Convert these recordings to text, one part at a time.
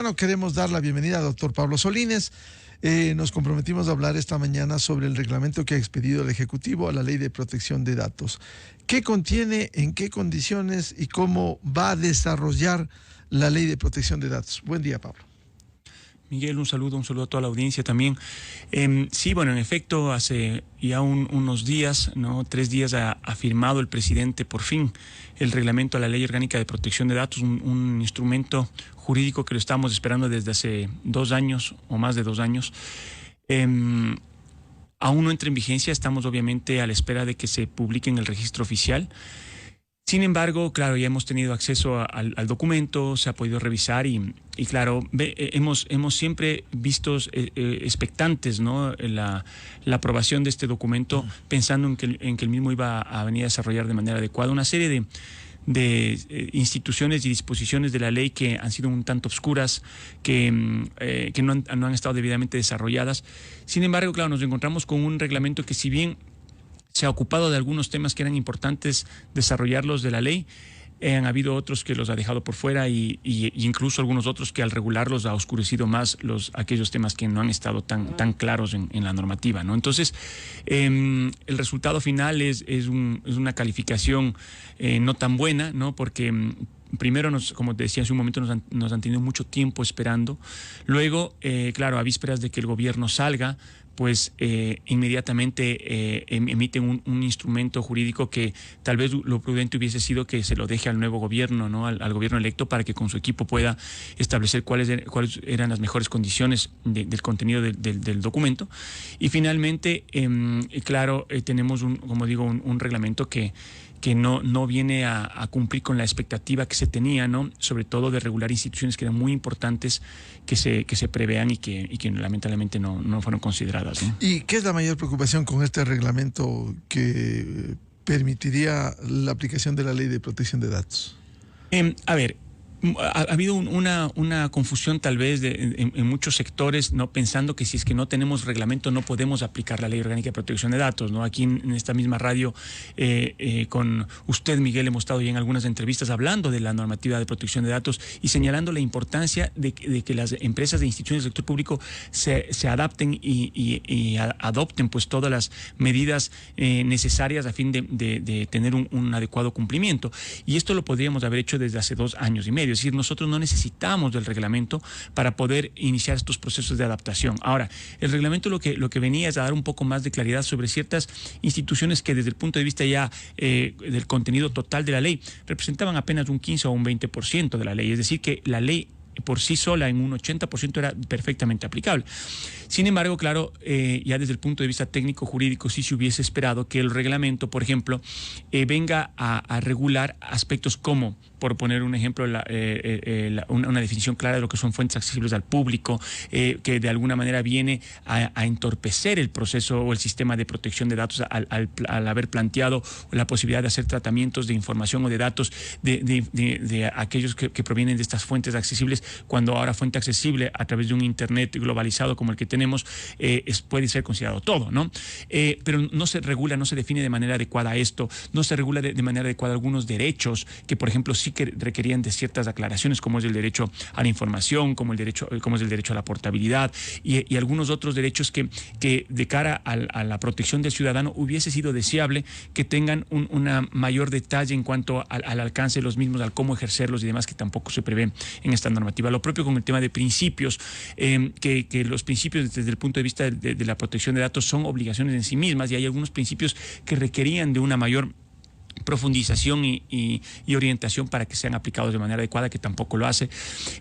Bueno, queremos dar la bienvenida al doctor Pablo Solines. Nos comprometimos a hablar esta mañana sobre el reglamento que ha expedido el Ejecutivo a la Ley de Protección de Datos. ¿Qué contiene, en qué condiciones y cómo va a desarrollar la Ley de Protección de Datos? Buen día, Pablo. Miguel, un saludo a toda la audiencia también. Sí, bueno, en efecto, hace ya unos días, 3 días, ha firmado el presidente por fin el reglamento a la Ley Orgánica de Protección de Datos, un instrumento jurídico que lo estamos esperando desde hace 2 años o más de 2 años. Aún no entra en vigencia, estamos obviamente a la espera de que se publique en el registro oficial. Sin embargo, claro, ya hemos tenido acceso al documento, se ha podido revisar y claro, hemos siempre visto expectantes, ¿no?, la aprobación de este documento, pensando en que el mismo iba a venir a desarrollar de manera adecuada una serie de instituciones y disposiciones de la ley que han sido un tanto obscuras, que no han estado debidamente desarrolladas. Sin embargo, claro, nos encontramos con un reglamento que, si bien se ha ocupado de algunos temas que eran importantes desarrollarlos de la ley, han habido otros que los ha dejado por fuera y incluso algunos otros que al regularlos ha oscurecido más aquellos temas que no han estado tan claros en la normativa, ¿no? Entonces, el resultado final es una calificación no tan buena, ¿no? Porque primero, como te decía hace un momento, nos han tenido mucho tiempo esperando. Luego, claro, a vísperas de que el gobierno salga, pues inmediatamente emiten un instrumento jurídico que tal vez lo prudente hubiese sido que se lo deje al nuevo gobierno, ¿no?, al gobierno electo, para que con su equipo pueda establecer cuáles eran las mejores condiciones del contenido del documento. Y finalmente, claro, tenemos un reglamento que no viene a cumplir con la expectativa que se tenía, ¿no?, sobre todo de regular instituciones que eran muy importantes que se prevean y que lamentablemente no fueron consideradas, ¿no? ¿Y qué es la mayor preocupación con este reglamento que permitiría la aplicación de la Ley de Protección de Datos? A ver, ha habido una confusión tal vez en muchos sectores, ¿no?, pensando que si es que no tenemos reglamento no podemos aplicar la Ley Orgánica de Protección de Datos, ¿no? Aquí en esta misma radio, con usted, Miguel, hemos estado ya en algunas entrevistas hablando de la normativa de protección de datos y señalando la importancia de que las empresas de instituciones del sector público se adapten y adopten pues todas las medidas necesarias a fin de tener un adecuado cumplimiento. Y esto lo podríamos haber hecho desde hace 2 años y medio. Es decir, nosotros no necesitamos del reglamento para poder iniciar estos procesos de adaptación. Ahora, el reglamento lo que venía es a dar un poco más de claridad sobre ciertas instituciones que, desde el punto de vista ya del contenido total de la ley, representaban apenas un 15 o un 20% de la ley. Es decir, que la ley por sí sola en un 80% era perfectamente aplicable. Sin embargo, claro, ya desde el punto de vista técnico-jurídico sí se hubiese esperado que el reglamento, por ejemplo, venga a regular aspectos como, por poner un ejemplo, una definición clara de lo que son fuentes accesibles al público, que de alguna manera viene a entorpecer el proceso o el sistema de protección de datos al haber planteado la posibilidad de hacer tratamientos de información o de datos de aquellos que provienen de estas fuentes accesibles, cuando ahora fuente accesible a través de un Internet globalizado como el que tenemos puede ser considerado todo, ¿no? Pero no se regula, no se define de manera adecuada esto, no se regula de manera adecuada algunos derechos que, por ejemplo, sí que requerían de ciertas aclaraciones, como es el derecho a la información, como es el derecho a la portabilidad y algunos otros derechos que de cara a la protección del ciudadano hubiese sido deseable que tengan una mayor detalle en cuanto al alcance de los mismos, al cómo ejercerlos y demás, que tampoco se prevé en esta normativa. Lo propio con el tema de principios, que los principios desde el punto de vista de la protección de datos son obligaciones en sí mismas, y hay algunos principios que requerían de una mayor profundización y orientación para que sean aplicados de manera adecuada, que tampoco lo hace.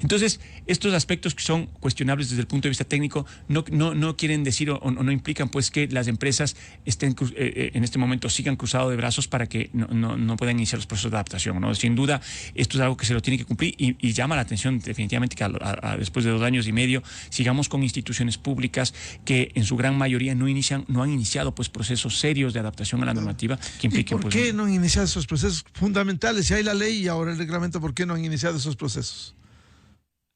Entonces, estos aspectos que son cuestionables desde el punto de vista técnico no quieren decir o no implican pues que las empresas estén en este momento sigan cruzados de brazos para que no puedan iniciar los procesos de adaptación, ¿no? Sin duda, esto es algo que se lo tiene que cumplir y llama la atención definitivamente que después de 2 años y medio sigamos con instituciones públicas que en su gran mayoría no han iniciado pues procesos serios de adaptación a la normativa que impliquen. ¿Y por qué no han iniciado esos procesos fundamentales? Si hay la ley y ahora el reglamento, ¿por qué no han iniciado esos procesos?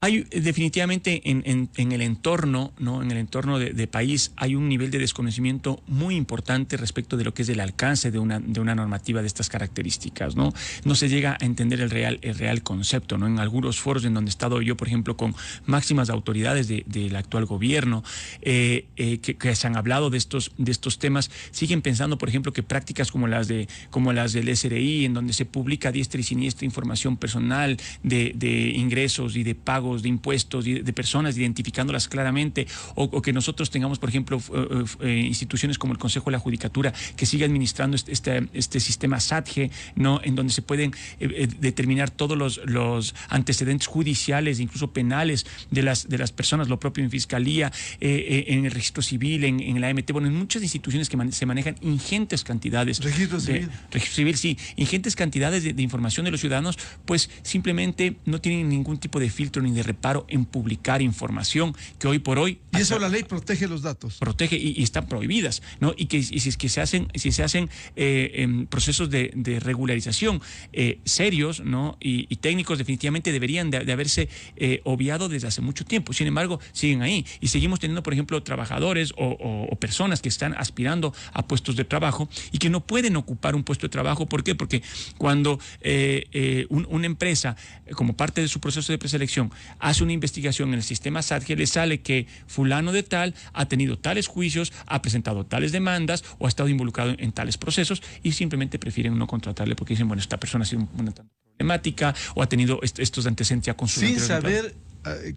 Hay definitivamente en el entorno, ¿no? En el entorno de país hay un nivel de desconocimiento muy importante respecto de lo que es el alcance de una normativa de estas características, ¿no? No se llega a entender el real concepto, ¿no? En algunos foros en donde he estado yo, por ejemplo, con máximas autoridades del actual gobierno que se han hablado de estos temas, siguen pensando, por ejemplo, que prácticas como las del SRI, en donde se publica a diestra y siniestra información personal de ingresos y de pagos de impuestos y de personas, identificándolas claramente, o que nosotros tengamos, por ejemplo, instituciones como el Consejo de la Judicatura que siga administrando este sistema SATGE, ¿no? En donde se pueden determinar todos los antecedentes judiciales, incluso penales de las personas, lo propio en Fiscalía, en el Registro Civil, en la AMT, bueno, en muchas instituciones que se manejan ingentes cantidades. Registro Civil. Registro Civil, sí, ingentes cantidades de información de los ciudadanos, pues simplemente no tienen ningún tipo de filtro ni de reparo en publicar información que hoy por hoy... Y eso la ley protege los datos. Protege y están prohibidas, ¿no? Y si es que se hacen procesos de regularización serios, ¿no? Y técnicos, definitivamente deberían de haberse obviado desde hace mucho tiempo. Sin embargo, siguen ahí. Y seguimos teniendo, por ejemplo, trabajadores o personas que están aspirando a puestos de trabajo y que no pueden ocupar un puesto de trabajo. ¿Por qué? Porque cuando una empresa, como parte de su proceso de preselección, hace una investigación en el sistema SATGE, le sale que fulano de tal ha tenido tales juicios, ha presentado tales demandas o ha estado involucrado en tales procesos, y simplemente prefieren no contratarle porque dicen, bueno, esta persona ha sido una problemática o ha tenido estos antecedentes ya con su... Sin saber,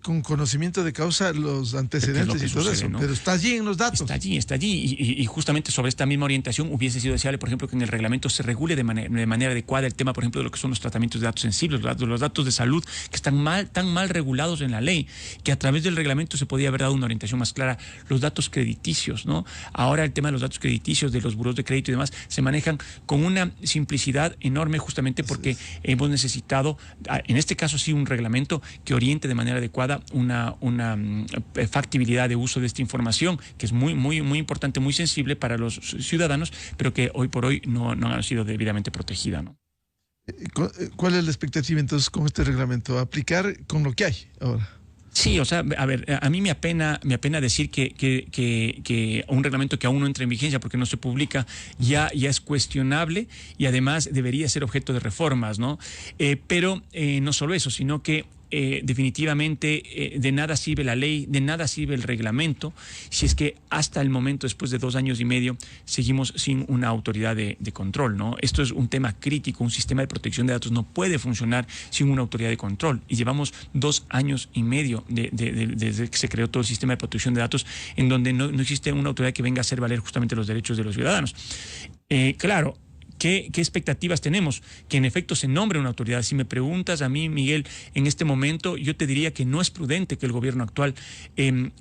con conocimiento de causa, los antecedentes y todo eso, ¿no? Pero está allí en los datos. Está allí. Y justamente sobre esta misma orientación hubiese sido deseable, por ejemplo, que en el reglamento se regule de manera adecuada el tema, por ejemplo, de lo que son los tratamientos de datos sensibles, los datos de salud, que están tan mal regulados en la ley, que a través del reglamento se podía haber dado una orientación más clara. Los datos crediticios, ¿no? Ahora el tema de los datos crediticios, de los buros de crédito y demás, se manejan con una simplicidad enorme, justamente porque hemos necesitado, en este caso sí, un reglamento que oriente de manera adecuada una factibilidad de uso de esta información, que es muy importante, muy sensible para los ciudadanos, pero que hoy por hoy no ha sido debidamente protegida, ¿no? ¿Cuál es la expectativa entonces con este reglamento? ¿Aplicar con lo que hay ahora? Sí, o sea, a ver, a mí me apena decir que un reglamento que aún no entra en vigencia porque no se publica ya es cuestionable y además debería ser objeto de reformas, ¿no? Pero no solo eso, sino que definitivamente de nada sirve la ley, de nada sirve el reglamento, si es que hasta el momento, después de 2 años y medio, seguimos sin una autoridad de control, ¿no? Esto es un tema crítico. Un sistema de protección de datos no puede funcionar sin una autoridad de control. Y llevamos 2 años y medio desde que se creó todo el sistema de protección de datos, en donde no existe una autoridad que venga a hacer valer justamente los derechos de los ciudadanos. Claro, ¿qué expectativas tenemos? Que en efecto se nombre una autoridad. Si me preguntas a mí, Miguel, en este momento yo te diría que no es prudente que el gobierno actual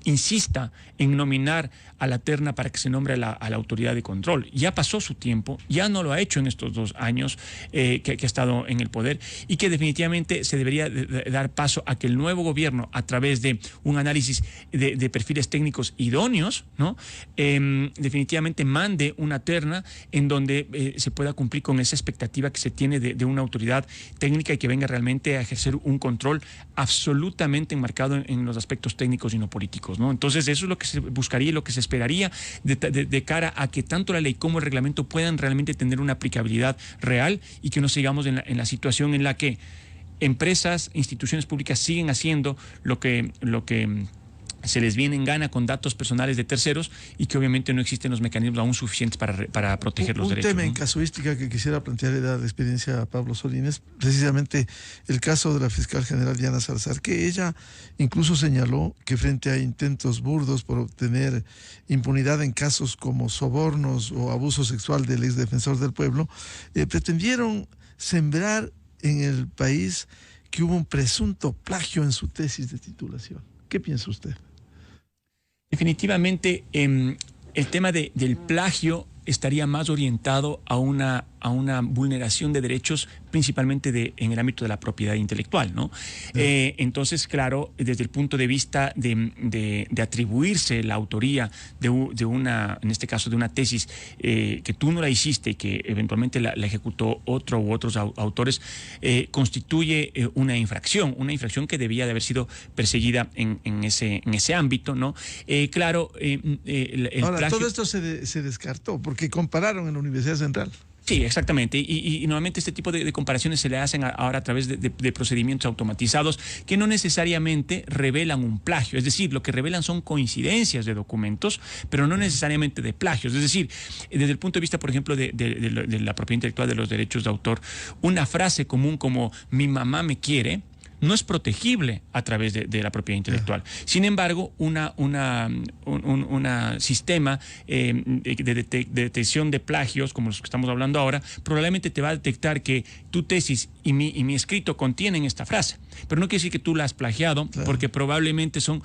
insista en nominar a la terna para que se nombre a la autoridad de control. Ya pasó su tiempo, ya no lo ha hecho en estos 2 años que ha estado en el poder, y que definitivamente se debería dar paso a que el nuevo gobierno, a través de un análisis de perfiles técnicos idóneos, ¿no? Definitivamente mande una terna en donde se pueda cumplir con esa expectativa que se tiene de una autoridad técnica y que venga realmente a ejercer un control absolutamente enmarcado en los aspectos técnicos y no políticos, ¿no? Entonces eso es lo que se buscaría y lo que se esperaría de cara a que tanto la ley como el reglamento puedan realmente tener una aplicabilidad real y que no sigamos en la situación en la que empresas, instituciones públicas siguen haciendo lo que se les viene en gana con datos personales de terceros, y que obviamente no existen los mecanismos aún suficientes para proteger los derechos. Un tema, ¿no?, en casuística que quisiera plantear y dar la experiencia a Pablo Solís, precisamente el caso de la fiscal general Diana Salazar, que ella incluso señaló que frente a intentos burdos por obtener impunidad en casos como sobornos o abuso sexual del exdefensor del pueblo, pretendieron sembrar en el país que hubo un presunto plagio en su tesis de titulación. ¿Qué piensa usted? Definitivamente el tema del plagio estaría más orientado a una vulneración de derechos, principalmente en el ámbito de la propiedad intelectual, ¿no? Entonces, claro, desde el punto de vista de atribuirse la autoría de una, en este caso, de una tesis que tú no la hiciste y que eventualmente la ejecutó otro u otros autores, constituye una infracción que debía de haber sido perseguida en ese ámbito, ¿no? Claro, ahora, plagio... todo esto se descartó porque compararon en la Universidad Central. Sí, exactamente. Y normalmente este tipo de comparaciones se le hacen ahora a través de procedimientos automatizados que no necesariamente revelan un plagio. Es decir, lo que revelan son coincidencias de documentos, pero no necesariamente de plagios. Es decir, desde el punto de vista, por ejemplo, de la propiedad intelectual, de los derechos de autor, una frase común como "mi mamá me quiere" no es protegible a través de la propiedad intelectual. Sin embargo, un sistema de detección de plagios, como los que estamos hablando ahora, probablemente te va a detectar que tu tesis y mi escrito contienen esta frase. Pero no quiere decir que tú la has plagiado, claro, porque probablemente son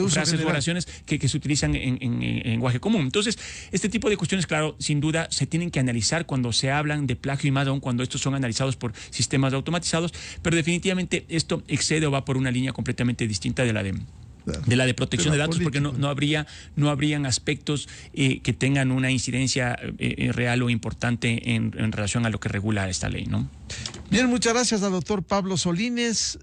frases o oraciones que se utilizan en lenguaje común. Entonces, este tipo de cuestiones, claro, sin duda, se tienen que analizar cuando se hablan de plagio y más aún cuando estos son analizados por sistemas automatizados, pero definitivamente esto excede o va por una línea completamente distinta de la de protección de datos, porque no habrían aspectos que tengan una incidencia real o importante en relación a lo que regula esta ley, ¿no? Bien, muchas gracias al doctor Pablo Solínez,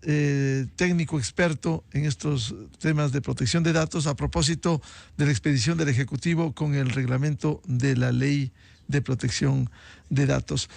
técnico experto en estos temas de protección de datos, a propósito de la expedición del Ejecutivo con el reglamento de la Ley de Protección de Datos.